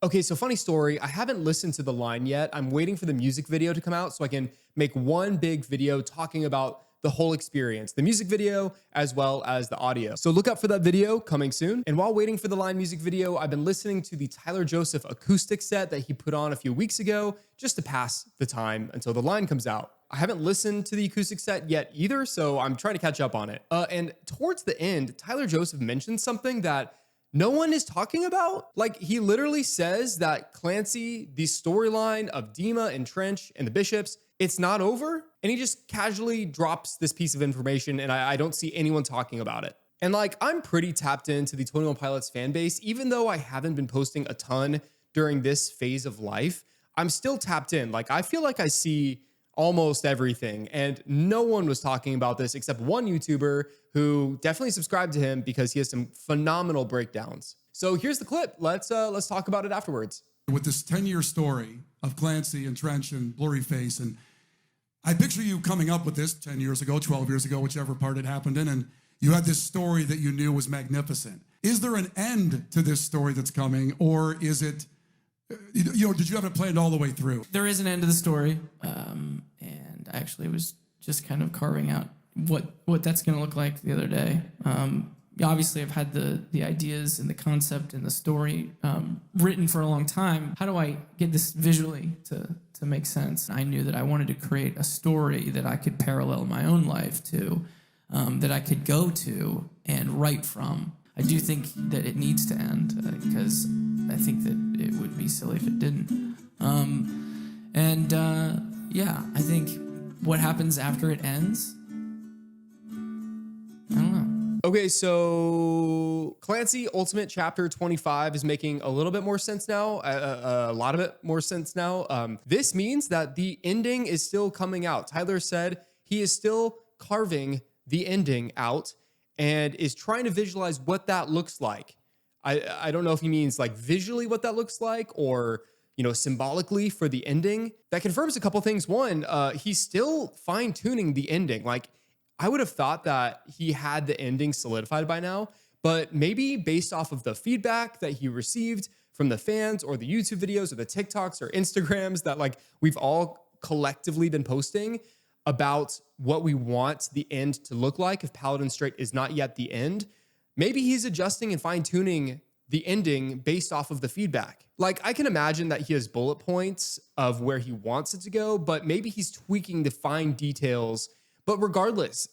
Okay, so funny story. I haven't listened to the line yet. I'm waiting for the music video to come out so I can make one big video talking about the whole experience, the music video as well as the audio. So look out for that video coming soon. And while waiting for the line music video, I've been listening to the Tyler Joseph acoustic set that he put on a few weeks ago just to pass the time until the line comes out. I haven't listened to the acoustic set yet either, so I'm trying to catch up on it. And towards the end, Tyler Joseph mentioned something that no one is talking about. Like, he literally says that Clancy, the storyline of Dima and Trench and the Bishops, it's not over. And he just casually drops this piece of information, and I don't see anyone talking about it. And like, I'm pretty tapped into the 21 Pilots fan base. Even though I haven't been posting a ton during this phase of life, I'm still tapped in. Like, I feel like I see almost everything, and no one was talking about this except one YouTuber who definitely subscribed to him because he has some phenomenal breakdowns. So here's the clip. Let's talk about it afterwards. With this 10-year story of Clancy and Trench and Blurryface, and I picture you coming up with this 10 years ago, 12 years ago, whichever part it happened in, and you had this story that you knew was magnificent. Is there an end to this story that's coming, or is it, did you have it planned all the way through? There is an end to the story, and I actually was just kind of carving out what that's going to look like the other day. Obviously, I've had the ideas and the concept and the story written for a long time. How do I get this visually to make sense? I knew that I wanted to create a story that I could parallel my own life to, that I could go to and write from. I do think that it needs to end because I think that it would be silly if it didn't. Yeah, I think what happens after it ends, I don't know. Okay, so Clancy Ultimate Chapter 25 is making a little bit more sense now, a lot of it more sense now. This means that the ending is still coming out. Tyler said he is still carving the ending out and is trying to visualize what that looks like. I don't know if he means like visually what that looks like or, symbolically for the ending. That confirms a couple things. One, he's still fine-tuning the ending. Like, I would have thought that he had the ending solidified by now, but maybe based off of the feedback that he received from the fans or the YouTube videos or the TikToks or Instagrams that like we've all collectively been posting about what we want the end to look like if Paladin Straight is not yet the end, maybe he's adjusting and fine-tuning the ending based off of the feedback. Like, I can imagine that he has bullet points of where he wants it to go, but maybe he's tweaking the fine details. But regardless,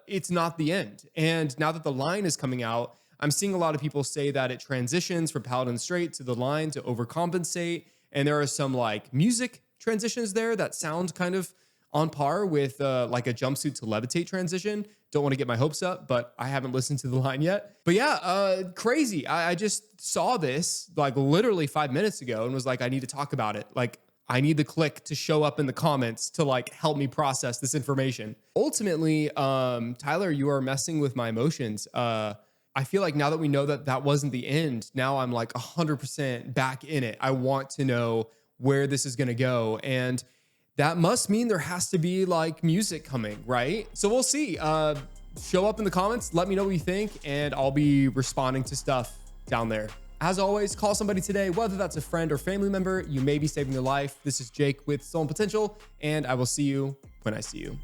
it's not the end. And now that the line is coming out, I'm seeing a lot of people say that it transitions from Paladin Straight to the line to overcompensate. And there are some like music transitions there that sound kind of on par with like a jumpsuit to levitate transition. Don't want to get my hopes up, but I haven't listened to the line yet. But yeah, crazy. I just saw this like literally 5 minutes ago and was like, I need to talk about it. Like, I need the click to show up in the comments to like help me process this information. Ultimately, Tyler, you are messing with my emotions. I feel like now that we know that that wasn't the end, now I'm like 100% back in it. I want to know where this is going to go. And that must mean there has to be like music coming, right? So we'll see. Show up in the comments. Let me know what you think, and I'll be responding to stuff down there. As always, call somebody today, whether that's a friend or family member. You may be saving their life. This is Jake with Stolen Potential, and I will see you when I see you.